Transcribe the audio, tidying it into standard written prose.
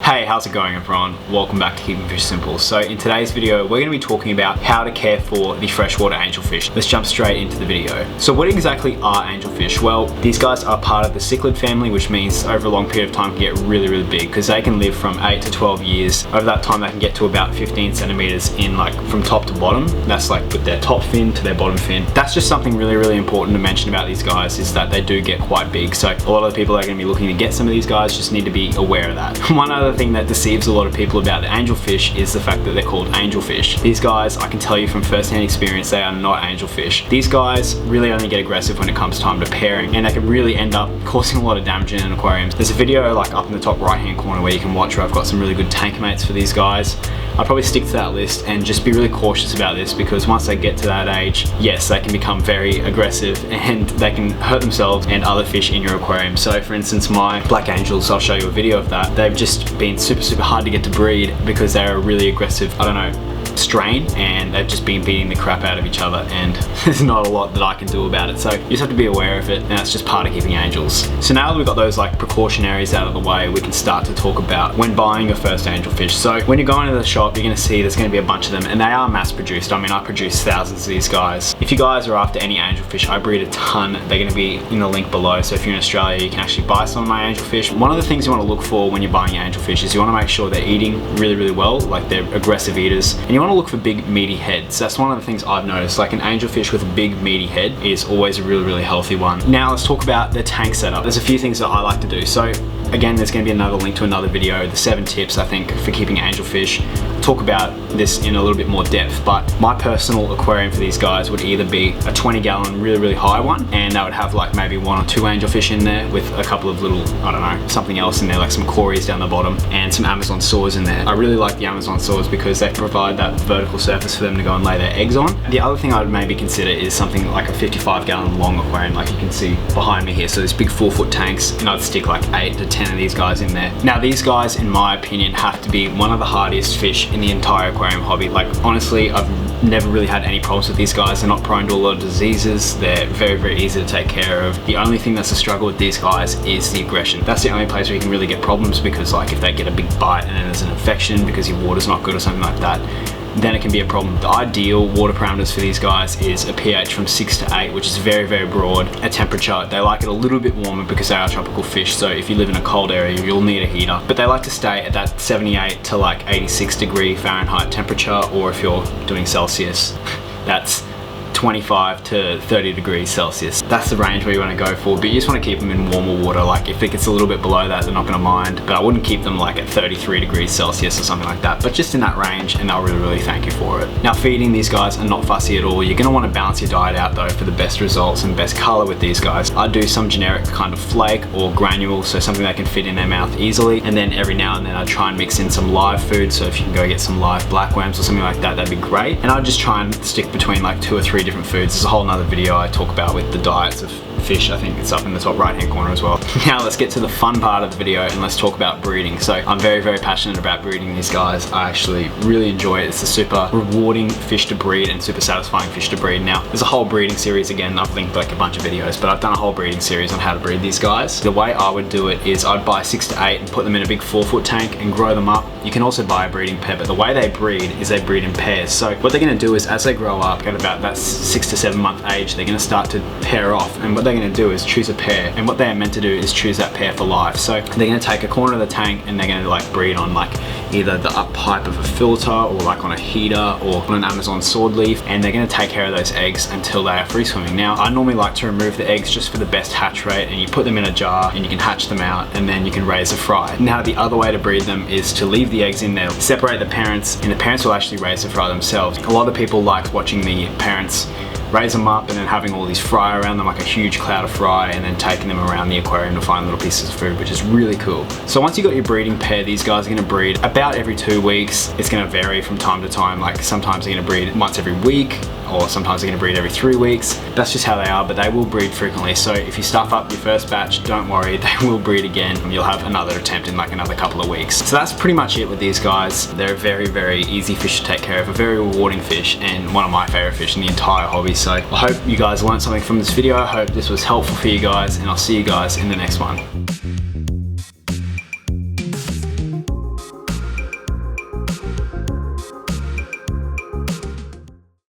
Hey, how's it going everyone? Welcome back to Keeping Fish Simple. So in today's video, we're going to be talking about how to care for the freshwater angelfish. Let's jump straight into the video. So what exactly are angelfish? Well, these guys are part of the cichlid family, which means over a long period of time can get really big because they can live from 8 to 12 years. Over that time, they can get to about 15 centimeters in from top to bottom. That's with their top fin to their bottom fin. That's just something really important to mention about these guys, is that they do get quite big. So a lot of the people that are going to be looking to get some of these guys just need to be aware of that. One other thing that deceives a lot of people about the angelfish is the fact that they're called angelfish. These guys, I can tell you from first-hand experience, they are not angelfish. These guys really only get aggressive when it comes time to pairing, and they can really end up causing a lot of damage in an aquarium. There's a video up in the top right-hand corner where you can watch where I've got some really good tank mates for these guys. I'll probably stick to that list and just be really cautious about this, because once they get to that age, yes, they can become very aggressive and they can hurt themselves and other fish in your aquarium. So for instance, my black angels, I'll show you a video of that. They've just been super hard to get to breed because they're a really aggressive, strain, and they've just been beating the crap out of each other, and there's not a lot that I can do about it. So you just have to be aware of it, and that's just part of keeping angels. So now that we've got those precautionaries out of the way, we can start to talk about when buying your first angelfish. So when you're going to the shop, you're going to see there's going to be a bunch of them, and they are mass produced. I mean, I produce thousands of these guys. If you guys are after any angelfish, I breed a ton. They're going to be in the link below, so if you're in Australia, you can actually buy some of my angelfish. One of the things you want to look for when you're buying angelfish is you want to make sure they're eating really well, like they're aggressive eaters, and you want to look for big meaty heads. That's one of the things I've noticed. An angelfish with a big meaty head is always a really healthy one. Now let's talk about the tank setup. There's a few things that I like to do. So again, there's going to be another link to another video, the 7 tips I think for keeping angelfish. I'll talk about this in a little bit more depth, but my personal aquarium for these guys would either be a 20-gallon really high one, and that would have maybe 1 or 2 angelfish in there with a couple of little, something else in there, like some cories down the bottom and some Amazon saws in there. I really like the Amazon saws because they provide that vertical surface for them to go and lay their eggs on. The other thing I would maybe consider is something like a 55-gallon long aquarium, like you can see behind me here. So these big 4-foot tanks, and I'd stick 8 to 10 of these guys in there. Now these guys, in my opinion, have to be one of the hardiest fish in the entire aquarium hobby. Honestly, I've never really had any problems with these guys. They're not prone to a lot of diseases. They're very easy to take care of. The only thing that's a struggle with these guys is the aggression. That's the only place where you can really get problems, because if they get a big bite and then there's an infection because your water's not good or something like that, then it can be a problem. The ideal water parameters for these guys is a pH from 6 to 8, which is very broad. A temperature, they like it a little bit warmer because they are tropical fish, so if you live in a cold area, you'll need a heater. But they like to stay at that 78 to 86 degree Fahrenheit temperature, or if you're doing Celsius, that's 25 to 30 degrees Celsius. That's the range where you want to go for, but you just want to keep them in warmer water. If it gets a little bit below that, they're not going to mind, but I wouldn't keep them at 33 degrees Celsius or something like that, but just in that range, and they'll really thank you for it. Now, feeding these guys are not fussy at all. You're going to want to balance your diet out though for the best results and best color with these guys. I do some generic kind of flake or granule, so something they can fit in their mouth easily, and then every now and then I try and mix in some live food. So if you can go get some live black worms or something like that, that'd be great. And I just try and stick between 2 or 3 different foods. There's a whole nother video I talk about with the diets of fish. I think it's up in the top right-hand corner as well. Now let's get to the fun part of the video, and let's talk about breeding. So I'm very passionate about breeding these guys. I actually really enjoy it. It's a super rewarding fish to breed and super satisfying fish to breed. Now there's a whole breeding series. Again, I've linked a bunch of videos, but I've done a whole breeding series on how to breed these guys. The way I would do it is I'd buy 6 to 8 and put them in a big 4-foot tank and grow them up. You can also buy a breeding pair, but the way they breed is they breed in pairs. So what they're going to do is, as they grow up at about that 6 to 7 month age, they're going to start to pair off, and what they're going to do is choose a pair, and what they are meant to do is choose that pair for life. So they're going to take a corner of the tank and they're going to breed on either the up pipe of a filter, or on a heater, or on an Amazon sword leaf, and they're going to take care of those eggs until they are free swimming. Now I normally like to remove the eggs just for the best hatch rate, and you put them in a jar and you can hatch them out, and then you can raise a fry. Now the other way to breed them is to leave the eggs in there, separate the parents, and the parents will actually raise the fry themselves. A lot of people like watching the parents raise them up and then having all these fry around them, like a huge cloud of fry, and then taking them around the aquarium to find little pieces of food, which is really cool. So once you got your breeding pair, these guys are going to breed about every 2 weeks. It's going to vary from time to time. Sometimes they're going to breed once every week, or sometimes they're going to breed every 3 weeks. That's just how they are, but they will breed frequently. So if you stuff up your first batch, don't worry, they will breed again, and you'll have another attempt in another couple of weeks. So that's pretty much it with these guys. They're a very easy fish to take care of, a very rewarding fish, and one of my favorite fish in the entire hobby. So I hope you guys learned something from this video. I hope this was helpful for you guys, and I'll see you guys in the next one.